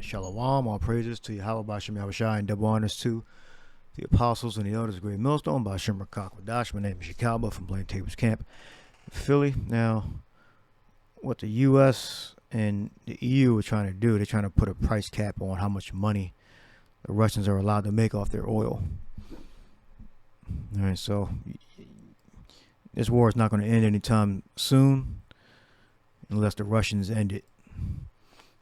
Shalom, all praises to Yahweh Bashem Yahushua, and double honors to the apostles and the elders of Great Millstone, Bashem Rakak. My name is Yakalba from Plaintables Camp, Philly. Now, what the U.S. and the EU are trying to do, they're trying to put a price cap on how much money the Russians are allowed to make off their oil. All right, so this war is not going to end anytime soon unless the Russians end it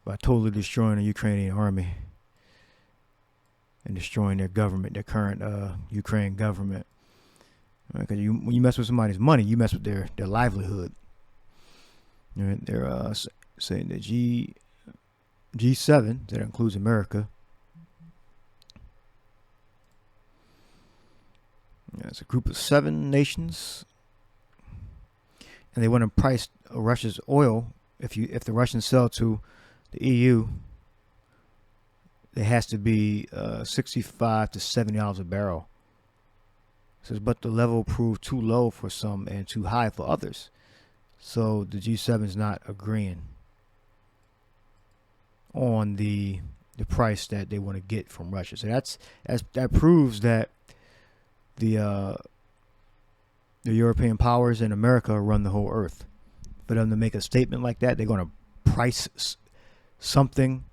by totally destroying the Ukrainian army and destroying their government, their current Ukraine government. Because when you mess with somebody's money, you mess with their livelihood. Right? They're saying the G7, that includes America. It's a group of 7 nations, and they want to price Russia's oil. If the Russians sell to the EU, it has to be $65 to $70 a barrel. It says, but the level proved too low for some and too high for others. So the G7 is not agreeing on the price that they want to get from Russia. So that proves that the European powers and America run the whole earth. For them to make a statement like that, they're going to price something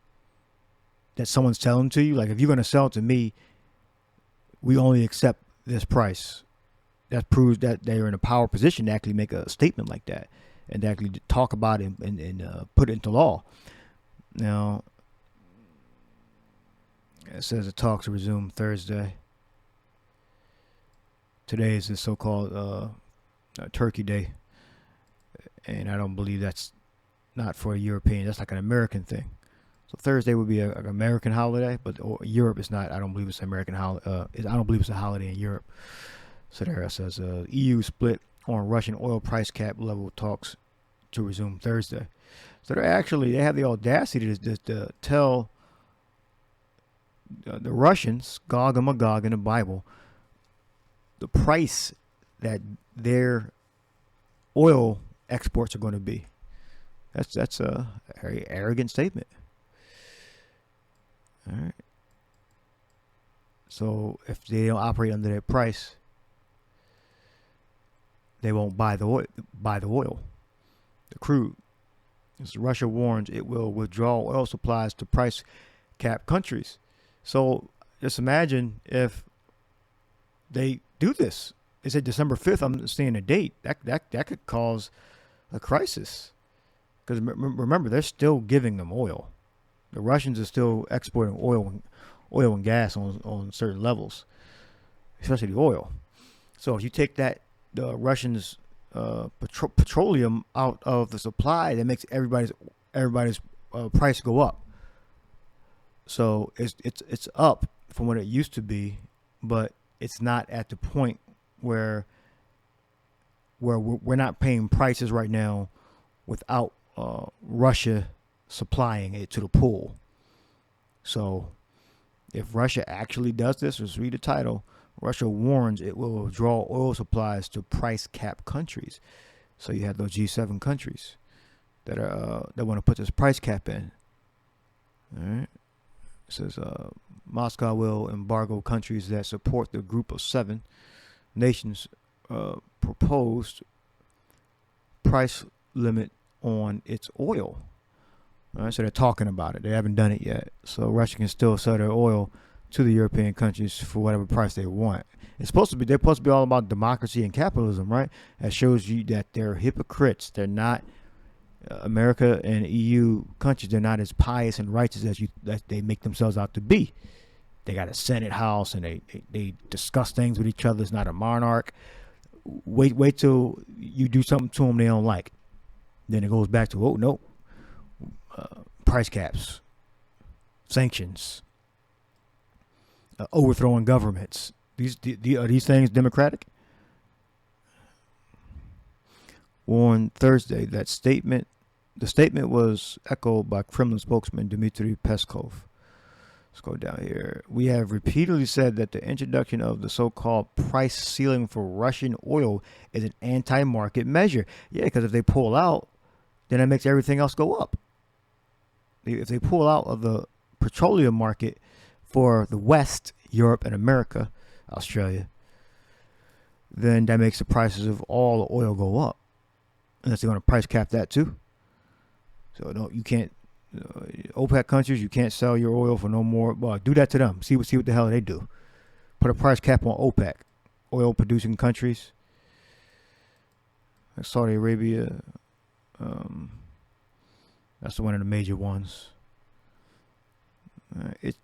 that someone's telling to you. Like, if you're going to sell to me, we only accept this price. That proves that they're in a power position to actually make a statement like that and to actually talk about it and put it into law. Now, it says the talks resume Thursday. Today is the so-called Turkey Day, and I don't believe that's not for a European. That's like an American thing. So Thursday would be an American holiday, but Europe is not. I don't believe it's an American holiday. I don't believe it's a holiday in Europe. So there it says EU split on Russian oil price cap level talks to resume Thursday. So they have the audacity to tell the Russians, Gog and Magog in the Bible, the price that their oil exports are going to be. That's a very arrogant statement. All right. So if they don't operate under that price, they won't buy the oil, the crude. As Russia warns it will withdraw oil supplies to price cap countries. So just imagine if they do this. They said December 5th. I'm seeing a date. That could cause a crisis. Because remember, they're still giving them oil. The Russians are still exporting oil and gas on certain levels, especially the oil. So if you take the Russians' petroleum out of the supply, that makes everybody's price go up. So it's up from what it used to be, but it's not at the point where we're not paying prices right now without Russia supplying it to the pool. So if Russia actually does this, let's read the title. Russia warns it will withdraw oil supplies to price cap countries. So you have those G7 countries that want to put this price cap in. All right. It says Moscow will embargo countries that support the group of 7 nations proposed price limit on its oil. All right, so they're talking about it. They haven't done it yet. So Russia can still sell their oil to the European countries for whatever price they want. They're supposed to be all about democracy and capitalism, right? That shows you that they're hypocrites. They're not America and EU countries. They're not as pious and righteous as they make themselves out to be. They got a Senate House and they discuss things with each other. It's not a monarch. Wait till you do something to them they don't like. Then it goes back to, oh, no, price caps, sanctions, overthrowing governments. Are these things democratic? On Thursday, the statement was echoed by Kremlin spokesman Dmitry Peskov. Let's go down here. We have repeatedly said that the introduction of the so-called price ceiling for Russian oil is an anti-market measure. Yeah, because if they pull out, then that makes everything else go up. If they pull out of the petroleum market for the West, Europe and America, Australia, then that makes the prices of all the oil go up. Unless they're going to price cap that too. So no, you can't. OPEC countries, you can't sell your oil for no more. Well, do that to them. See what the hell they do. Put a price cap on OPEC, oil producing countries, like Saudi Arabia. That's one of the major ones. It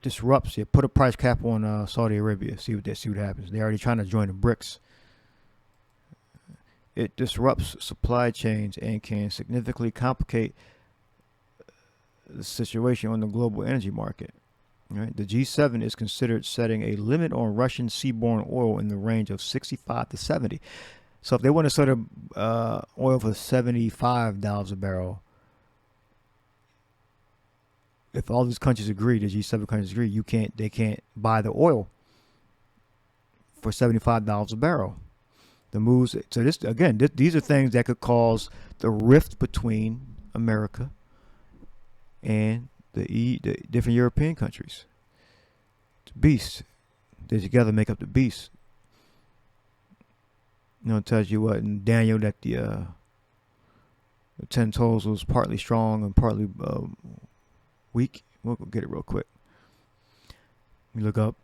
disrupts. You put a price cap on Saudi Arabia. See what happens. They're already trying to join the BRICS. It disrupts supply chains and can significantly complicate the situation on the global energy market. Right? The G7 is considered setting a limit on Russian seaborne oil in the range of 65 to 70. So if they want to sell oil for $75 a barrel, if all these countries agree, the G7 countries agree, they can't buy the oil for $75 a barrel. The moves. So these are things that could cause the rift between America and the different European countries. It's a beast. They together make up the beast. It tells you what in Daniel that the 10 toes was partly strong and partly weak. We'll go get it real quick. You look up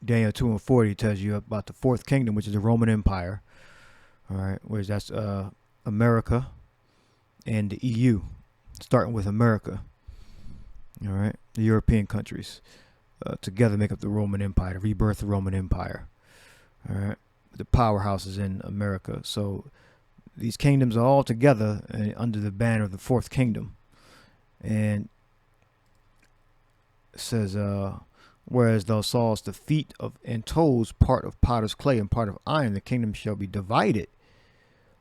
Daniel 2:40 tells you about the fourth kingdom, which is the Roman Empire. All right, whereas that's America and the EU, starting with America. All right, the European countries together make up the Roman Empire, the rebirth of the Roman Empire. All right, the powerhouses in America. So these kingdoms are all together under the banner of the fourth kingdom. And it says, whereas thou sawest the feet and toes, part of potter's clay and part of iron, the kingdom shall be divided.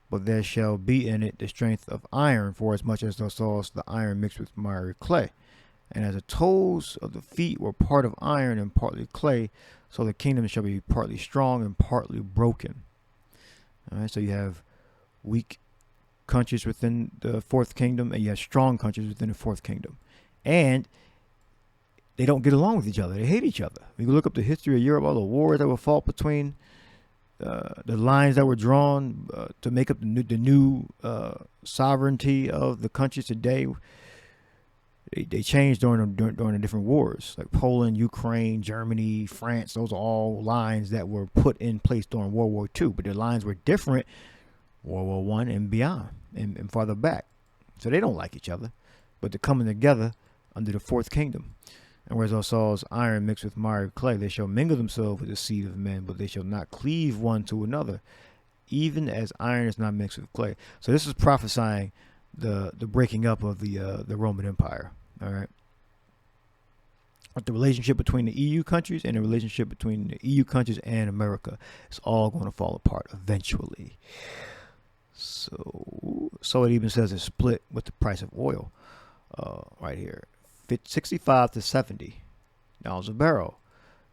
But there shall be in it the strength of iron, for as much as thou sawest the iron mixed with miry clay. And as the toes of the feet were part of iron and partly clay, so the kingdom shall be partly strong and partly broken. All right, so you have weak countries within the fourth kingdom, and you have strong countries within the fourth kingdom. And they don't get along with each other. They hate each other. You can look up the history of Europe, all the wars that were fought between the lines that were drawn to make up the new sovereignty of the countries today. They changed during the different wars, like Poland, Ukraine, Germany, France. Those are all lines that were put in place during World War II, but the lines were different World War I and beyond and farther back. So they don't like each other, but they're coming together under the fourth kingdom. And whereas thou sawest iron mixed with miry clay, they shall mingle themselves with the seed of men, but they shall not cleave one to another, even as iron is not mixed with clay. So this is prophesying the breaking up of the Roman Empire. All right. But the relationship between the EU countries and the relationship between the EU countries and America is all going to fall apart eventually. So it even says it's split with the price of oil right here. 65 to $70 a barrel.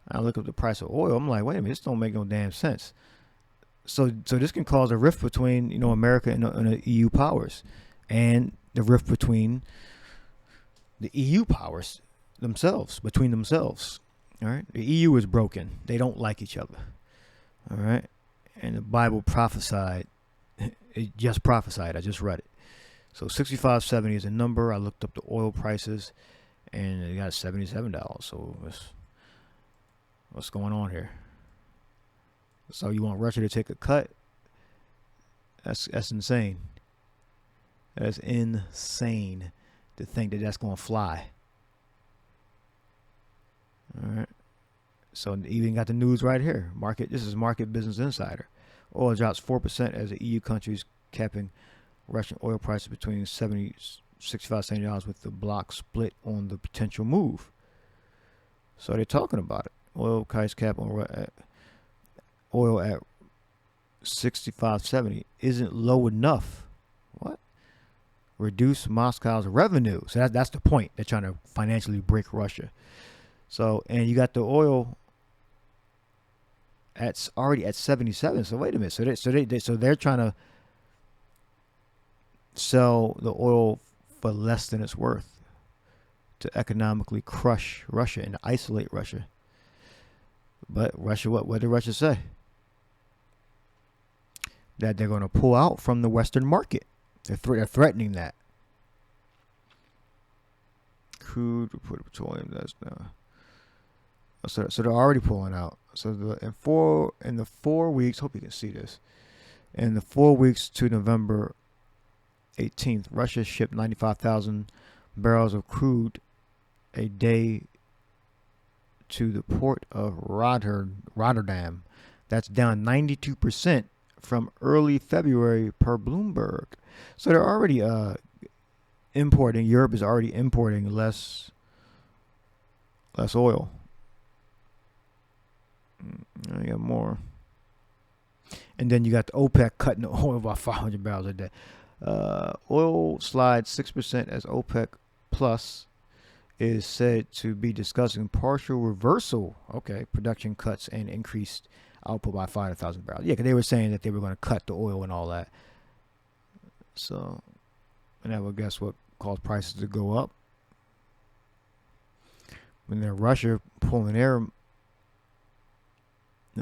I look up the price of oil. I'm like, wait a minute, this don't make no damn sense. So this can cause a rift between America and the EU powers, and the rift between the EU powers themselves, between themselves. All right, the EU is broken. They don't like each other. All right, and the Bible prophesied. It just prophesied. I just read it. So 65.70 is a number. I looked up the oil prices, and it got $77. So what's going on here? So you want Russia to take a cut? That's insane. That's insane to think that that's going to fly. All right. So even got the news right here. This is Market Business Insider. Oil drops 4% as the EU countries capping Russian oil prices between $65-$70 with the bloc split on the potential move. So they're talking about it. Oil price cap on oil at 65.70 isn't low enough. What? Reduce Moscow's revenue. So that's the point. They're trying to financially break Russia. So, and you got the oil already at 77. So wait a minute. So they're trying to sell the oil for less than it's worth to economically crush Russia and isolate Russia. But Russia, what did Russia say? That they're going to pull out from the Western market. They're threatening that. Crude, petroleum, that's now. So they're already pulling out. So in the 4 weeks, hope you can see this. In the 4 weeks to November 18th, Russia shipped 95,000 barrels of crude a day to the port of Rotterdam. That's down 92% from early February per Bloomberg. So they're already importing. Europe is already importing less oil. I got more. And then you got the OPEC cutting the oil by 500 barrels a day. Oil slides 6% as OPEC Plus is said to be discussing partial reversal. Okay, production cuts and increased output by 500,000 barrels. Yeah, because they were saying that they were going to cut the oil and all that. So, and that would guess what caused prices to go up. When they're Russia pulling their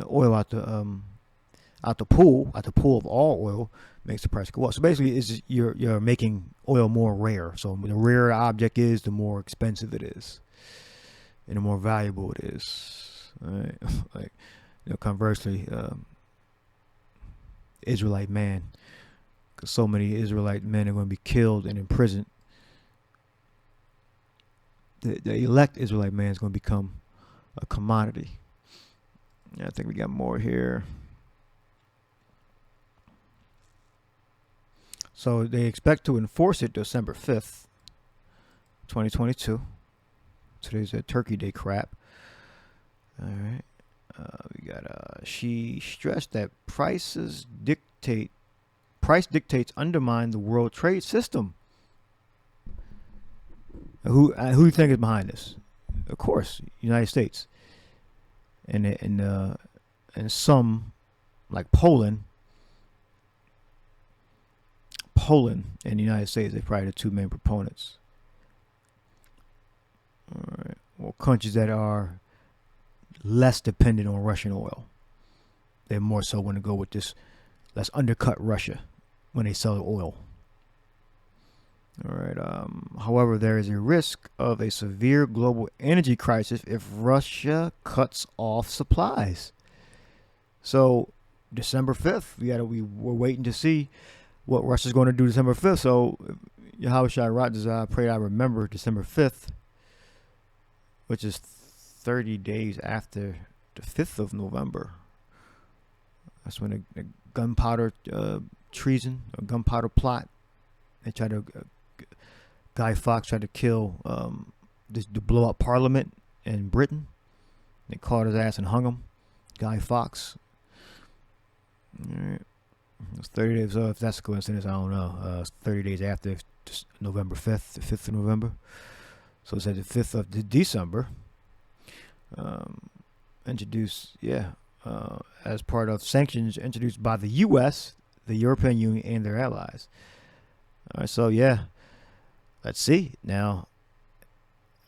oil out the pool of all oil, makes the price go up. So basically, you're making oil more rare. So the rarer the object is, the more expensive it is, and the more valuable it is. All right? Like, conversely, Israelite man, because so many Israelite men are going to be killed and imprisoned. The elect Israelite man is going to become a commodity. Yeah, I think we got more here. So they expect to enforce it December 5th, 2022. Today's a Turkey Day crap. All right. We got she stressed that price dictates undermine the world trade system. Who do you think is behind this? Of course, United States. And some, like Poland and the United States, they're probably the two main proponents. All right. Well, countries that are less dependent on Russian oil, they more so want to go with this. Let's undercut Russia when they sell oil. All right. However, there is a risk of a severe global energy crisis if Russia cuts off supplies. So, December 5th, we're waiting to see what Russia's going to do December 5th. So, I pray I remember December 5th, which is 30 days after the 5th of November. That's when the gunpowder treason, a gunpowder plot. They tried to. Guy Fawkes tried to kill, to blow up Parliament in Britain. They caught his ass and hung him. Guy Fawkes. All right. It's 30 days. So if that's a coincidence, I don't know. It's 30 days after November 5th, the 5th of November. So it's at the 5th of December. Introduced, as part of sanctions introduced by the U.S., the European Union, and their allies. All right, so let's see now.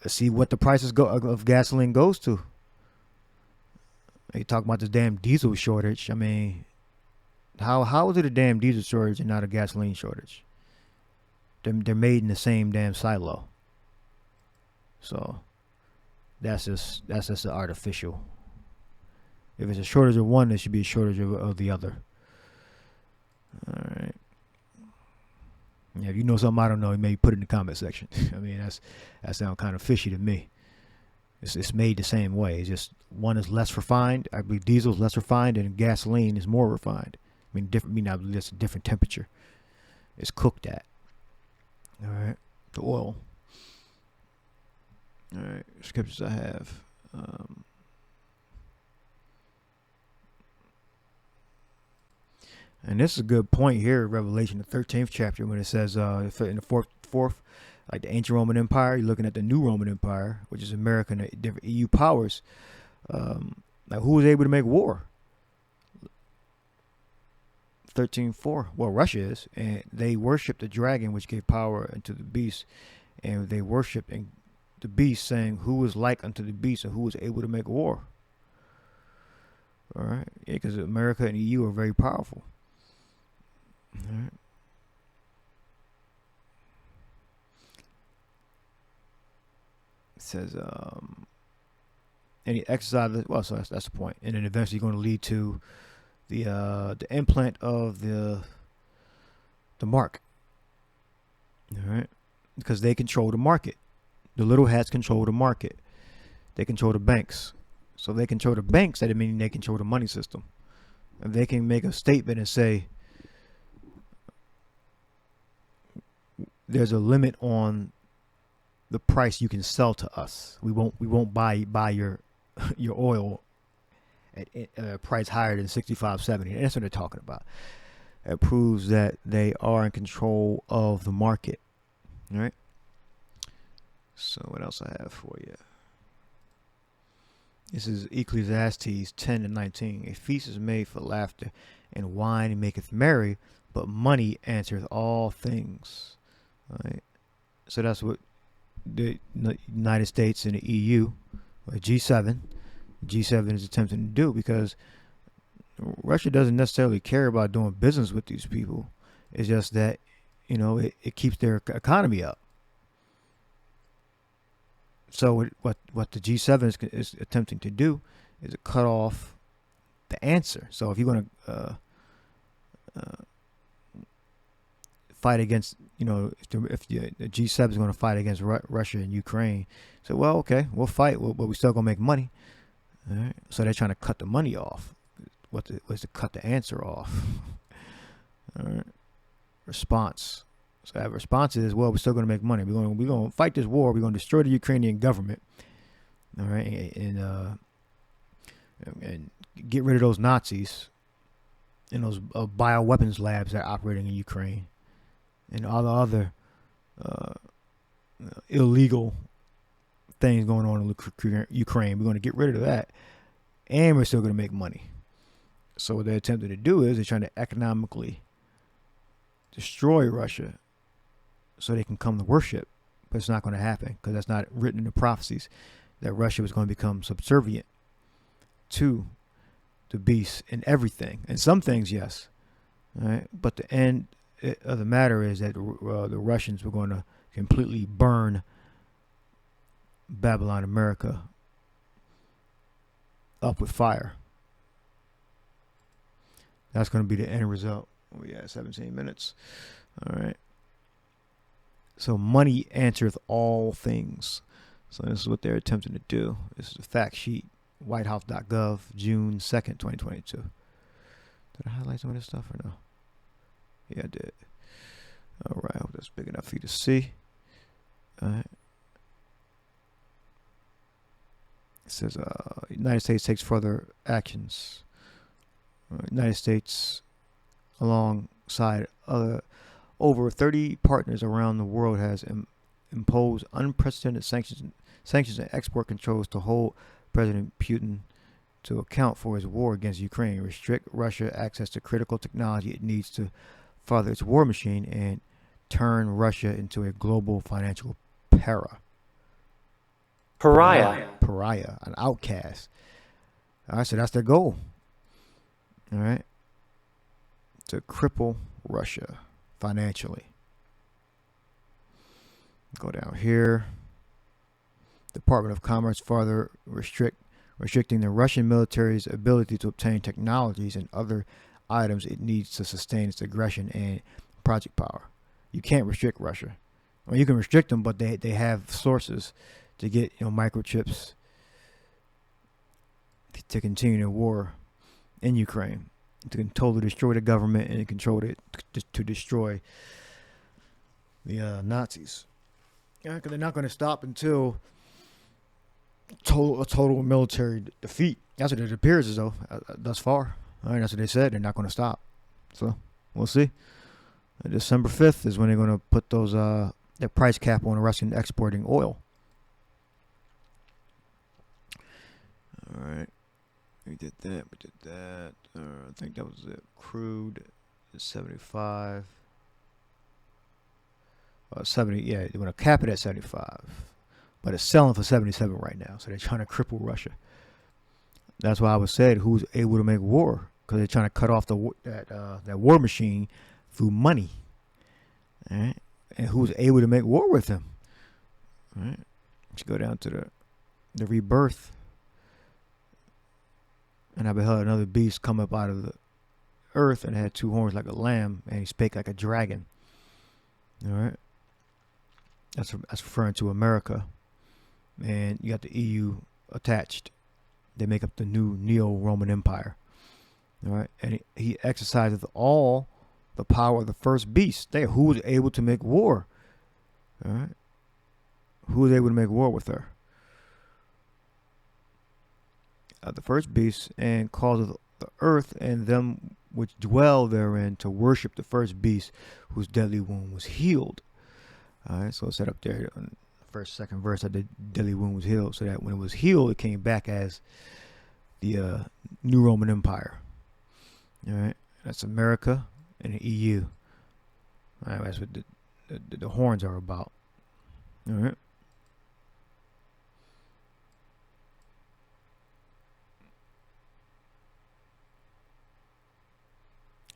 Let's see what the prices of gasoline goes to. You talk about this damn diesel shortage. I mean, how is it a damn diesel shortage and not a gasoline shortage? They're made in the same damn silo. So that's just artificial. If it's a shortage of one, there should be a shortage of the other. All right. Yeah, if you know something I don't know, you may put it in the comment section. I mean, that sounds kind of fishy to me. It's made the same way. It's just one is less refined. I believe diesel is less refined, and gasoline is more refined. I believe that's a different temperature. It's cooked at. All right, the oil. All right, scriptures I have. And this is a good point here, Revelation, the 13th chapter, when it says in the fourth, like the ancient Roman Empire, you're looking at the new Roman Empire, which is America and the different EU powers. Like, who was able to make war? 13:4. Well, Russia is, and they worship the dragon, which gave power unto the beast, and they worship the beast, saying, "Who is like unto the beast, and who is able to make war?" All right, yeah, because America and EU are very powerful. All right. It says, any exercise. Well, so that's the point, and then eventually going to lead to the implant of the mark. All right, because they control the market. The little hats control the market. They control the banks. So if they control the banks, that means they control the money system. If they can make a statement and say there's a limit on the price you can sell to us, we won't buy your your oil at a price higher than $65.70. And that's what they're talking about. It proves that they are in control of the market. All right. So what else I have for you? This is Ecclesiastes 10:19. A feast is made for laughter, and wine maketh merry, but money answereth all things. All right. So that's what the United States and the EU, or G7 is attempting to do, because Russia doesn't necessarily care about doing business with these people. It's just that, it keeps their economy up. So what the G7 is attempting to do is to cut off the answer. So if you're going to fight against, if the G7 is going to fight against Russia and Ukraine, so, well, okay, we'll fight, but we're still going to make money. All right? So they're trying to cut the money off. Was to cut the answer off. All right. Response. So that response is, well, we're still going to make money. We're going to fight this war. We're going to destroy the Ukrainian government. All right, and get rid of those Nazis and those bioweapons labs that are operating in Ukraine, and all the other illegal things going on in Ukraine. We're going to get rid of that, and we're still going to make money. So what they're attempting to do is they're trying to economically destroy Russia so they can come to worship. But it's not going to happen, because that's not written in the prophecies, that Russia was going to become subservient to the beast in everything. And some things, yes. All right? But the end of the matter is that the Russians were going to completely burn Babylon, America, up with fire. That's going to be the end result. We got 17 minutes. All right. So money answereth all things. So this is what they're attempting to do. This is the fact sheet, whitehouse.gov, June 2nd, 2022. Did I highlight some of this stuff or no? Yeah, I did. All right. I hope that's big enough for you to see. All right. It says United States takes further actions. United States, alongside over 30 partners around the world, has imposed unprecedented sanctions and export controls to hold President Putin to account for his war against Ukraine, restrict Russia access to critical technology it needs to further its war machine, and turn Russia into a global financial pariah, an outcast. All right, so that's their goal. All right, to cripple Russia financially. Go down here. Department of Commerce further restricting the Russian military's ability to obtain technologies and other items it needs to sustain its aggression and project power. You can't restrict Russia. Well, you can restrict them, but they have sources to get microchips to continue the war in Ukraine, to totally destroy the government and control it, to destroy the Nazis. Yeah, because they're not going to stop until a total military defeat. That's what it appears as though thus far. All right, that's what they said. They're not going to stop. So we'll see. December 5th is when they're going to put those that price cap on Russian exporting oil. All right. We did that. I think that was it. Crude is 75. 70, yeah, they're going to cap it at 75. but it's selling for 77 right now. So they're trying to cripple Russia. That's why I was said who's able to make war, because they're trying to cut off that war machine through money. All right? And who's able to make war with him. All right? Let's go down to the rebirth. And I beheld another beast come up out of the earth, and had 2 horns like a lamb, and he spake like a dragon. All right? That's referring to America. And you got the EU attached. They make up the new Neo-Roman Empire. All right? And he exercises all the power of the first beast. Who was able to make war? All right? Who was able to make war with her? The first beast, and causeth the earth and them which dwell therein to worship the first beast, whose deadly wound was healed. All right, so it's set up there on the second verse that the deadly wound was healed, so that when it was healed, it came back as the new Roman Empire. All right, that's America and the EU. All right, that's what the horns are about. All right.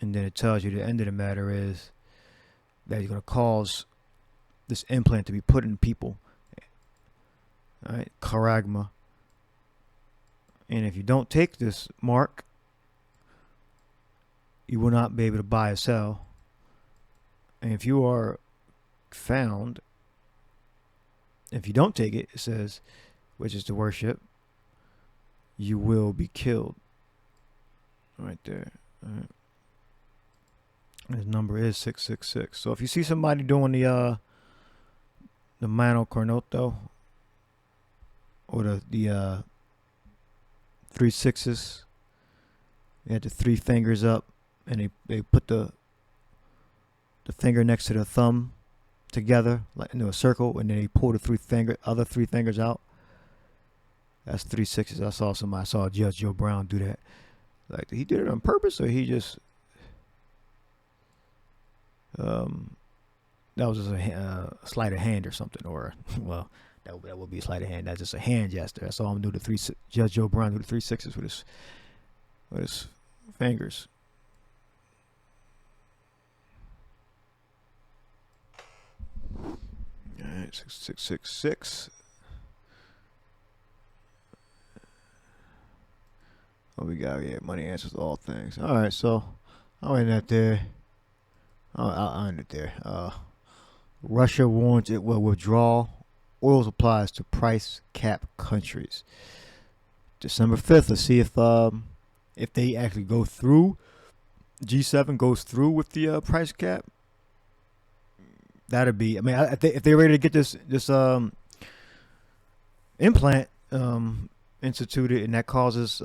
And then it tells you the end of the matter is that he's going to cause this implant to be put in people. All right, charagma. And if you don't take this mark, you will not be able to buy or sell. And if you are found, if you don't take it, it says, which is to worship, you will be killed. Right there. All right. His number is 666. So if you see somebody doing the mano cornuto, or the 3 6s, they had the 3 fingers up, and they put the finger next to the thumb together like into a circle, and then they pull the other 3 fingers out. That's 3 6s. I saw Judge Joe Brown do that. Like, he did it on purpose, or he just that was just a sleight of hand or something, or well, that would be a sleight of hand. That's just a hand gesture. I saw him do Judge Joe Brown do the 3 6s with his fingers. All right, 6666. What we got here? Money answers all things. All right, so I'll end that there. I'll end it there. Russia warns it will withdraw oil supplies to price cap countries. December 5th. Let's see if they actually go through. G7 goes through with the price cap. That'd be. I mean, if they're ready to get this implant instituted, and that causes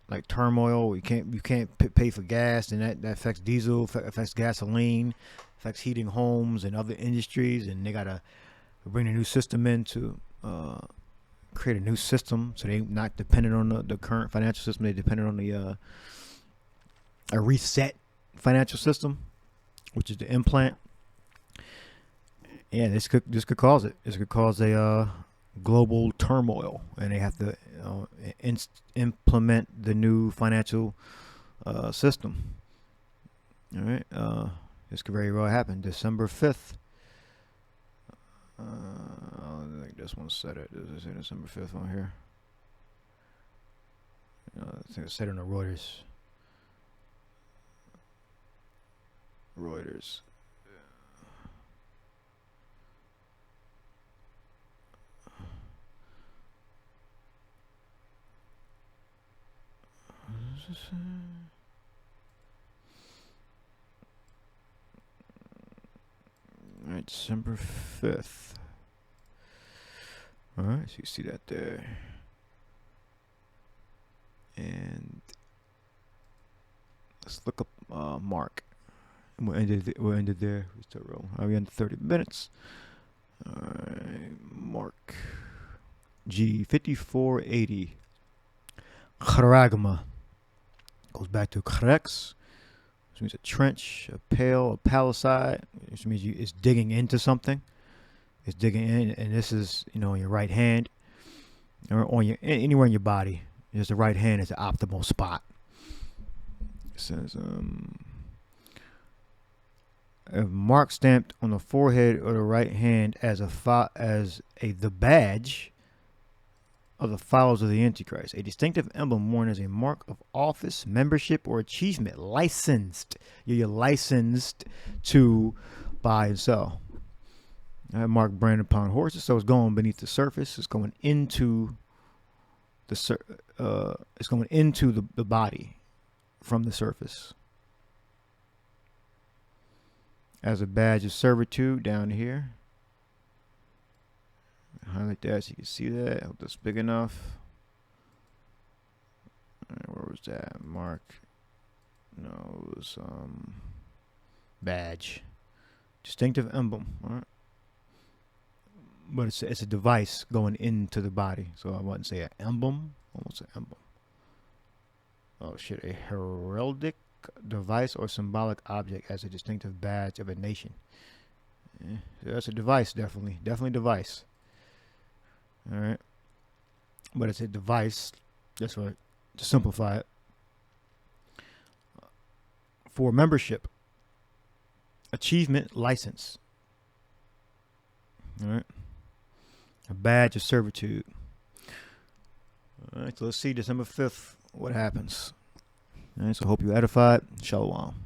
like turmoil. You can't pay for gas, and that affects diesel, affects gasoline, affects heating homes and other industries, and they gotta bring a new system in to create a new system, so they're not dependent on the current financial system. They're dependent on the a reset financial system, which is the implant. Yeah, this could cause it. This could cause a global turmoil, and they have to implement the new financial system. All right, this could very well happen December 5th. I think this one's set it. Does it say December 5th on here? I think it's set on the Reuters. All right, December 5th. All right, so you see that there. And let's look up Mark. And we'll end it there. We still roll. Are we under 30 minutes? All right, Mark. G5480. Charagma. Goes back to Krex, which means a trench, a pail, a palisade, which means it's digging into something. It's digging in, and this is, on your right hand or on your anywhere in your body. Just the right hand is the optimal spot. It says, a mark stamped on the forehead or the right hand as the badge of the followers of the Antichrist, a distinctive emblem worn as a mark of office, membership, or achievement. Licensed. You're licensed to buy and sell. That mark branded upon horses, so it's going beneath the surface. It's going into the body from the surface. As a badge of servitude down here. Highlight that so you can see that. I hope that's big enough. Where was that? Mark. No, it was badge. Distinctive emblem. All right. But it's a device going into the body. So I wouldn't say an emblem. What's an emblem? Oh shit, a heraldic device or symbolic object as a distinctive badge of a nation. Yeah, so that's a device, definitely device. All right, but it's a device. That's right. To simplify it, for membership, achievement, license. All right, a badge of servitude. All right, so let's see December 5th. What happens? All right, so hope you edified. Shalom.